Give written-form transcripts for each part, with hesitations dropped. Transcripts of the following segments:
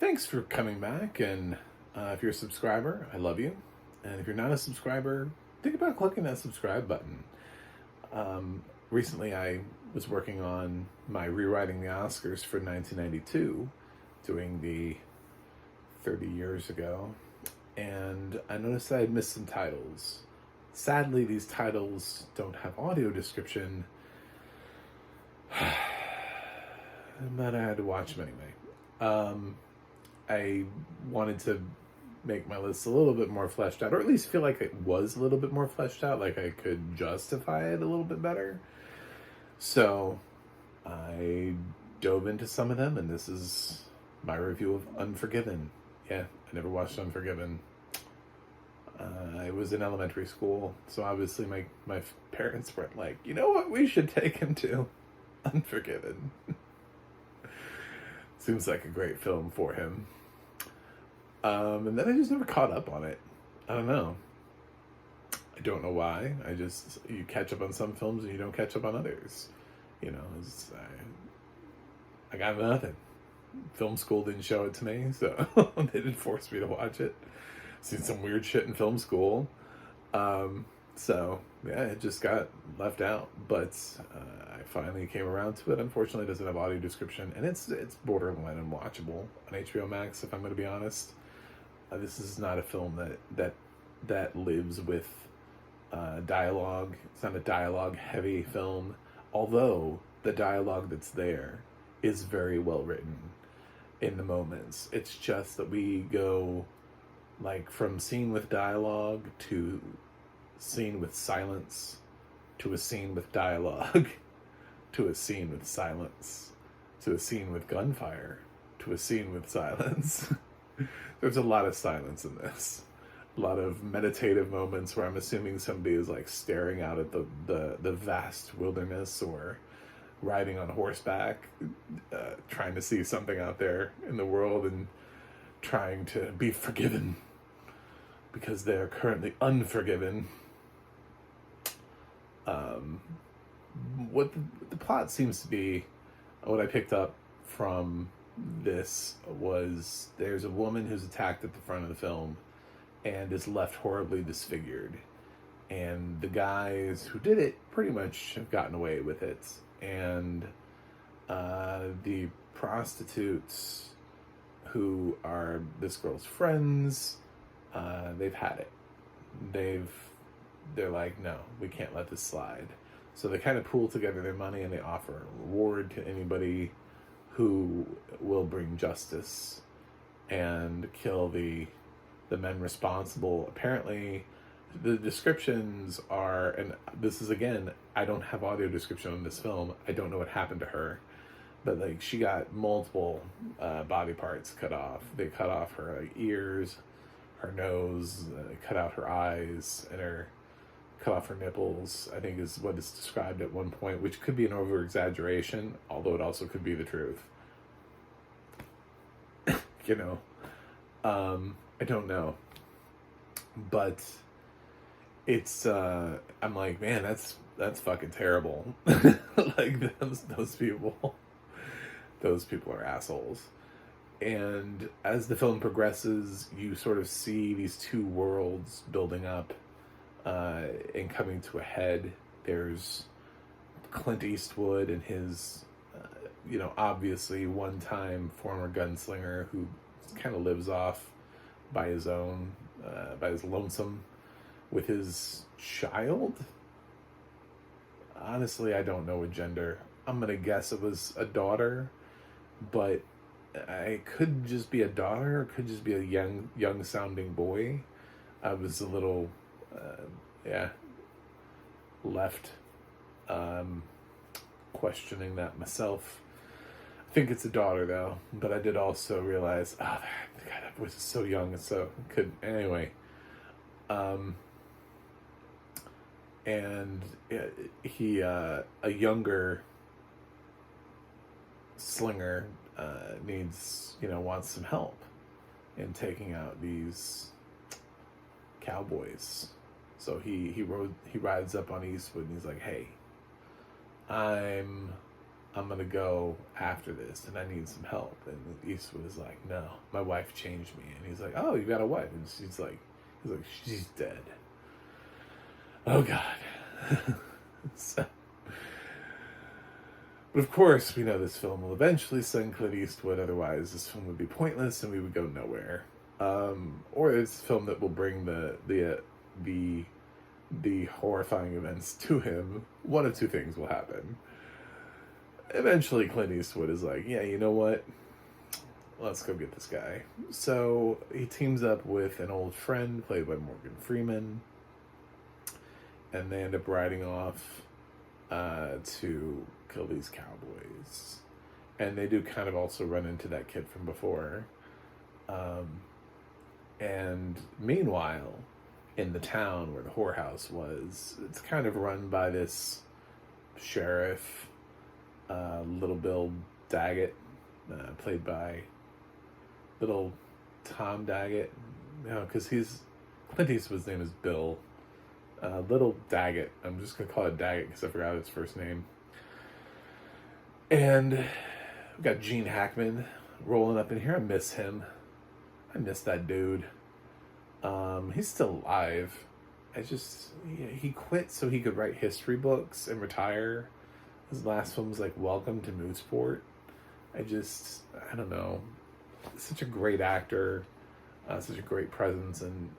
Thanks for coming back. And if you're a subscriber, I love you. And if you're not a subscriber, think about clicking that subscribe button. Recently, I was working on my rewriting the Oscars for 1992, doing the 30 years ago. And I noticed I had missed some titles. Sadly, these titles don't have audio description, but I had to watch them anyway. I wanted to make my list a little bit more fleshed out, or at least feel like it was a little bit more fleshed out, like I could justify it a little bit better. So I dove into some of them, and this is my review of Unforgiven. Yeah, I never watched Unforgiven. I was in elementary school, so obviously my parents were like, you know what, we should take him to Unforgiven. Seems like a great film for him. And then I just never caught up on it. I don't know. I don't know why. You catch up on some films and you don't catch up on others. You know, I got nothing. Film school didn't show it to me, so they didn't force me to watch it. Seen some weird shit in film school. So, yeah, it just got left out. But I finally came around to it. Unfortunately, it doesn't have audio description, and it's borderline unwatchable on HBO Max, if I'm going to be honest. This is not a film that lives with dialogue. It's not a dialogue-heavy film, although the dialogue that's there is very well written in the moments. It's just that we go like from scene with dialogue to scene with silence to a scene with dialogue to a scene with silence to a scene with gunfire to a scene with silence. There's a lot of silence in this. A lot of meditative moments where I'm assuming somebody is like staring out at the vast wilderness or riding on horseback, trying to see something out there in the world and trying to be forgiven because they are currently unforgiven. What the plot seems to be, what I picked up from this was there's a woman who's attacked at the front of the film and is left horribly disfigured, and the guys who did it pretty much have gotten away with it, and the prostitutes who are this girl's friends, they've had it. They're like, no, we can't let this slide. So they kind of pool together their money and they offer a reward to anybody who will bring justice and kill the men responsible. Apparently, the descriptions are, and this is again, I don't have audio description on this film. I don't know what happened to her, but like she got multiple body parts cut off. They cut off her like, ears, her nose, cut out her eyes, and cut off her nipples, I think is what is described at one point, which could be an over-exaggeration, although it also could be the truth. You know, I don't know. But it's, I'm like, man, that's fucking terrible. Like, those people are assholes. And as the film progresses, you sort of see these two worlds building up and coming to a head. There's Clint Eastwood and his, obviously one-time former gunslinger who kind of lives off by his own, by his lonesome with his child. Honestly, I don't know what gender. I'm going to guess it was a daughter, but it could just be a daughter, or it could just be a young sounding boy. I was a little, left questioning that myself. I think it's a daughter though, but I did also realize, God, that voice is so young, and so could anyway. And he, a younger slinger, wants some help in taking out these cowboys. So he rides up on Eastwood and he's like, hey, I'm I'm gonna go after this, and I need some help. And Eastwood is like, no, my wife changed me. And he's like, oh, you got a wife? And he's like, she's dead. Oh God. So, but of course, we know this film will eventually send Clint Eastwood. Otherwise, this film would be pointless, and we would go nowhere. Or it's a film that will bring the horrifying events to him. One of two things will happen. Eventually, Clint Eastwood is like, yeah, you know what? Let's go get this guy. So he teams up with an old friend played by Morgan Freeman, and they end up riding off to kill these cowboys. And they do kind of also run into that kid from before. And meanwhile, in the town where the whorehouse was, it's kind of run by this sheriff, Little Bill Daggett, played by Little Tom Daggett. Because Clint Eastwood's name is Bill. Little Daggett. I'm just going to call it Daggett because I forgot his first name. And we've got Gene Hackman rolling up in here. I miss him. I miss that dude. He's still alive. He quit so he could write history books and retire. His last film was like Welcome to Mooseport. I don't know. Such a great actor, such a great presence, and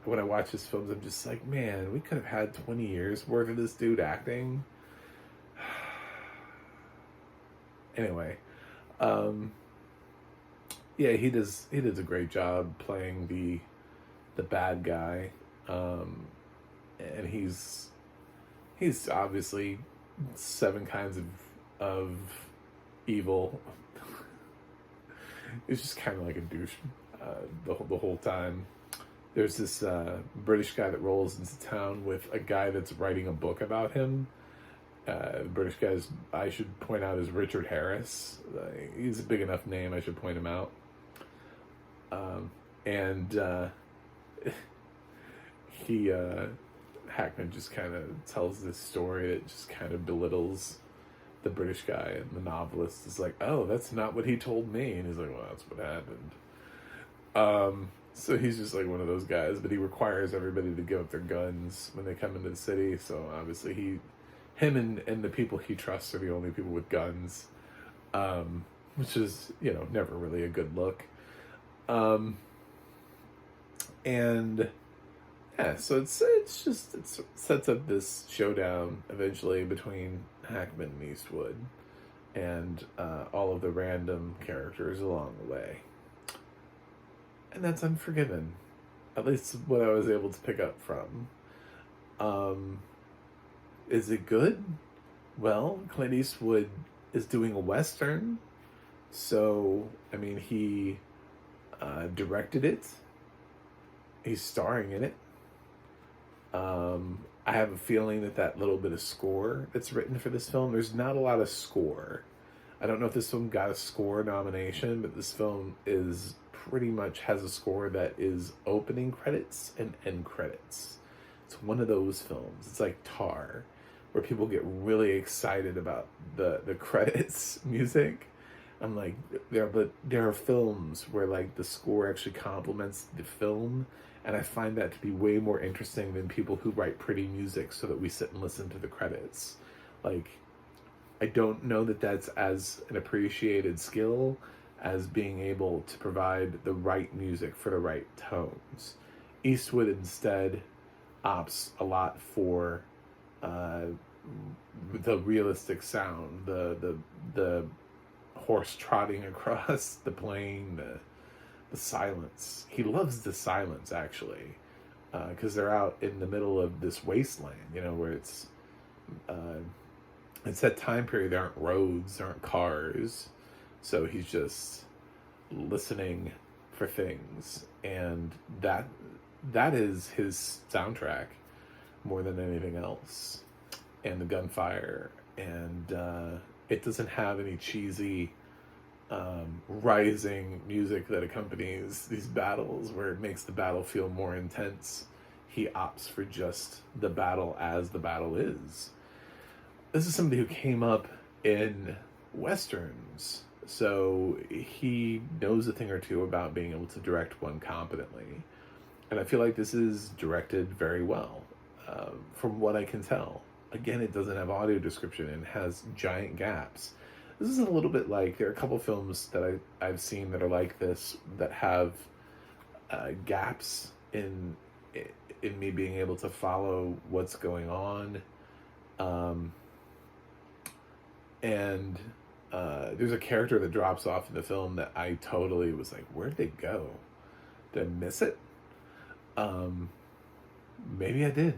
when I watch his films, I'm just like, man, we could have had 20 years worth of this dude acting. Anyway, yeah, he does a great job playing the bad guy, and he's obviously 7 kinds of evil. It's just kind of like a douche the whole time. There's this British guy that rolls into town with a guy that's writing a book about him. The British guy, I should point out, is Richard Harris. He's a big enough name, I should point him out. Hackman just kind of tells this story that just kind of belittles the British guy, and the novelist is like, oh, that's not what he told me. And he's like, well, that's what happened. So he's just like one of those guys, but he requires everybody to give up their guns when they come into the city. So obviously him and the people he trusts are the only people with guns, which is, never really a good look. And yeah, so it sets up this showdown eventually between Hackman and Eastwood, and all of the random characters along the way. And that's Unforgiven. At least what I was able to pick up from. Is it good? Well, Clint Eastwood is doing a Western. So, I mean, he directed it. He's starring in it. I have a feeling that little bit of score that's written for this film, there's not a lot of score. I don't know if this film got a score nomination, but this film pretty much has a score that is opening credits and end credits. It's one of those films. It's like Tar, where people get really excited about the credits music. I'm like, there are films where like the score actually complements the film, and I find that to be way more interesting than people who write pretty music so that we sit and listen to the credits. Like, I don't know that that's as an appreciated skill as being able to provide the right music for the right tones. Eastwood instead opts a lot for the realistic sound, the horse trotting across the plain, the silence. He loves the silence, actually, because they're out in the middle of this wasteland, where it's that time period. There aren't roads, there aren't cars, so he's just listening for things, and that is his soundtrack more than anything else. And the gunfire, and it doesn't have any cheesy rising music that accompanies these battles where it makes the battle feel more intense. He opts for just the battle as the battle is. This is somebody who came up in Westerns. So he knows a thing or two about being able to direct one competently. And I feel like this is directed very well, from what I can tell. Again, it doesn't have audio description and has giant gaps. This is a little bit like, there are a couple films that I've seen that are like this, that have gaps in me being able to follow what's going on. And there's a character that drops off in the film that I totally was like, where'd they go? Did I miss it? Maybe I did.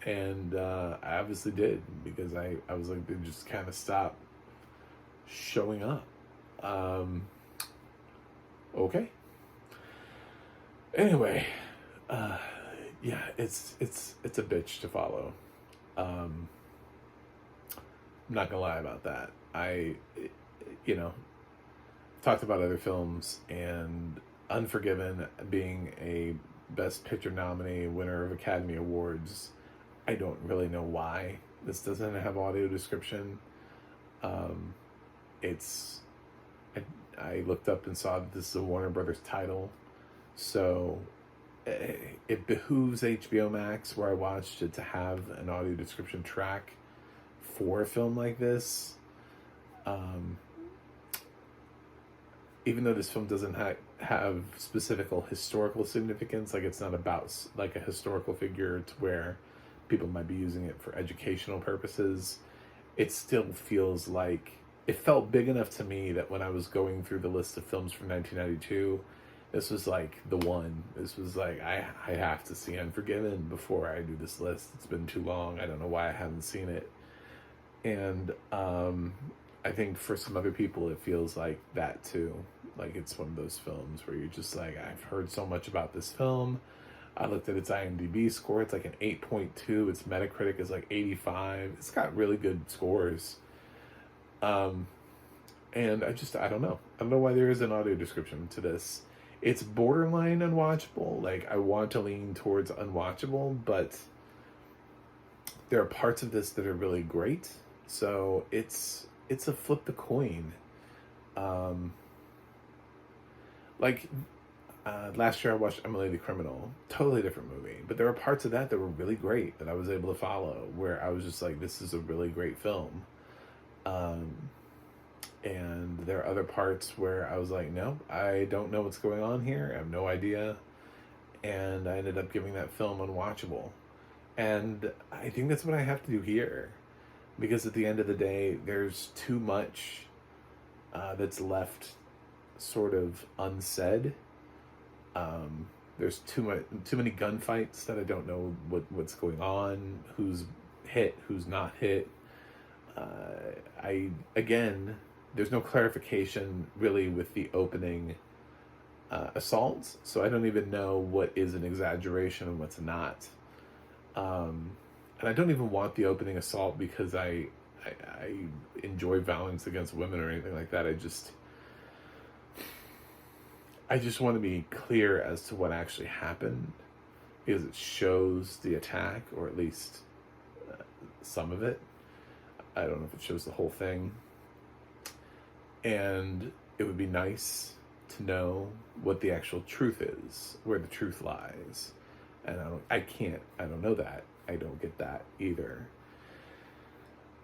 And I obviously did, because I was like, they just kind of stopped showing up. Okay. Anyway, yeah, it's a bitch to follow. I'm not gonna lie about that. Talked about other films, and Unforgiven being a Best Picture nominee, winner of Academy Awards. I don't really know why this doesn't have audio description. I looked up and saw that this is a Warner Brothers title, so it behooves HBO Max, where I watched it, to have an audio description track for a film like this. Even though this film doesn't have specific historical significance, like it's not about like a historical figure to where people might be using it for educational purposes, it still feels like, it felt big enough to me that when I was going through the list of films from 1992, this was like the one. This was like, I have to see Unforgiven before I do this list. It's been too long. I don't know why I haven't seen it. And I think for some other people it feels like that too. Like it's one of those films where you're just like, I've heard so much about this film. I looked at its IMDb score. It's like an 8.2. Its Metacritic is like 85. It's got really good scores. And I don't know. I don't know why there is an audio description to this. It's borderline unwatchable. Like, I want to lean towards unwatchable, but there are parts of this that are really great. So it's a flip the coin. Last year I watched Emily the Criminal, totally different movie, but there were parts of that were really great that I was able to follow, where I was just like, this is a really great film. And there are other parts where I was like, no, I don't know what's going on here. I have no idea. And I ended up giving that film unwatchable. And I think that's what I have to do here. Because at the end of the day, there's too much that's left sort of unsaid. There's too many gunfights that I don't know what's going on, who's hit, who's not hit. There's no clarification really with the opening assaults, so I don't even know what is an exaggeration and what's not. And I don't even want the opening assault because I enjoy violence against women or anything like that. I just want to be clear as to what actually happened, because it shows the attack, or at least some of it. I don't know if it shows the whole thing. And it would be nice to know what the actual truth is, where the truth lies. And I don't know that. I don't get that either.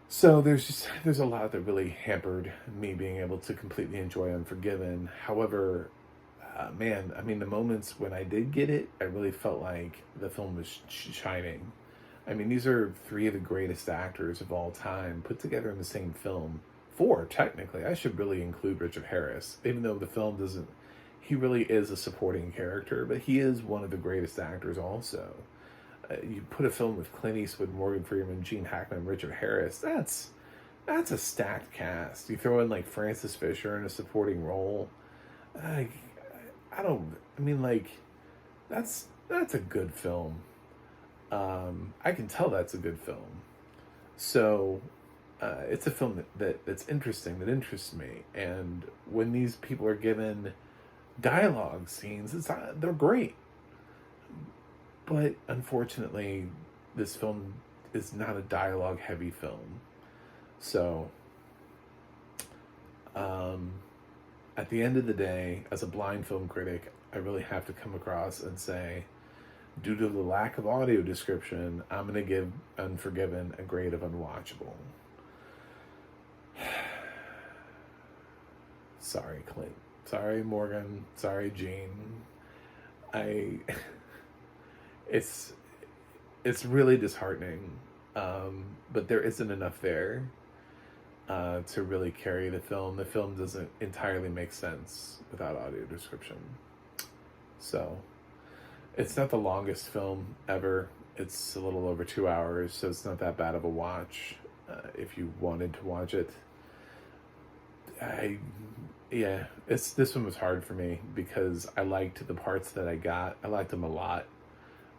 So there's a lot that really hampered me being able to completely enjoy Unforgiven. However, the moments when I did get it, I really felt like the film was shining. I mean, these are three of the greatest actors of all time put together in the same film. Four, technically. I should really include Richard Harris, even though the film doesn't. He really is a supporting character, but he is one of the greatest actors also. You put a film with Clint Eastwood, Morgan Freeman, Gene Hackman, Richard Harris, that's a stacked cast. You throw in like Francis Fisher in a supporting role. That's a good film. I can tell that's a good film. So it's a film that's interesting, that interests me. And when these people are given dialogue scenes, they're great. But unfortunately, this film is not a dialogue-heavy film. So Um, at the end of the day, as a blind film critic, I really have to come across and say, due to the lack of audio description, I'm going to give Unforgiven a grade of unwatchable. Sorry, Clint. Sorry, Morgan. Sorry, Gene. I it's really disheartening, but there isn't enough there to really carry the film. The film doesn't entirely make sense without audio description. So it's not the longest film ever. It's a little over 2 hours, so it's not that bad of a watch if you wanted to watch it. This one was hard for me because I liked the parts that I got. I liked them a lot.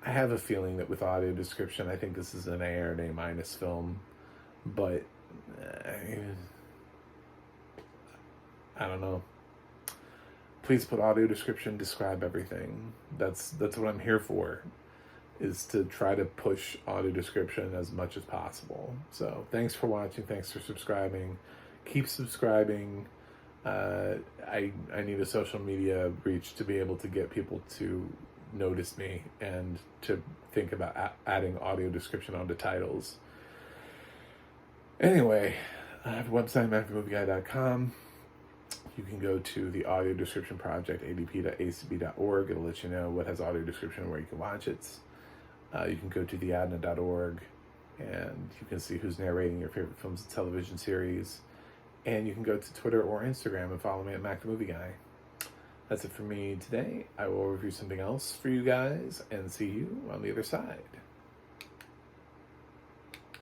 I have a feeling that with audio description, I think this is an A or an A minus film, but I don't know. Please put audio description, describe everything. That's what I'm here for, is to try to push audio description as much as possible. So thanks for watching. Thanks for subscribing. Keep subscribing. I need a social media reach to be able to get people to notice me and to think about adding audio description onto titles. Anyway, I have a website, MacMovieGuy.com. You can go to the audio description project, adp.acb.org. It'll let you know what has audio description and where you can watch it. You can go to theadna.org and you can see who's narrating your favorite films and television series. And you can go to Twitter or Instagram and follow me at MacTheMovieGuy. That's it for me today. I will review something else for you guys and see you on the other side.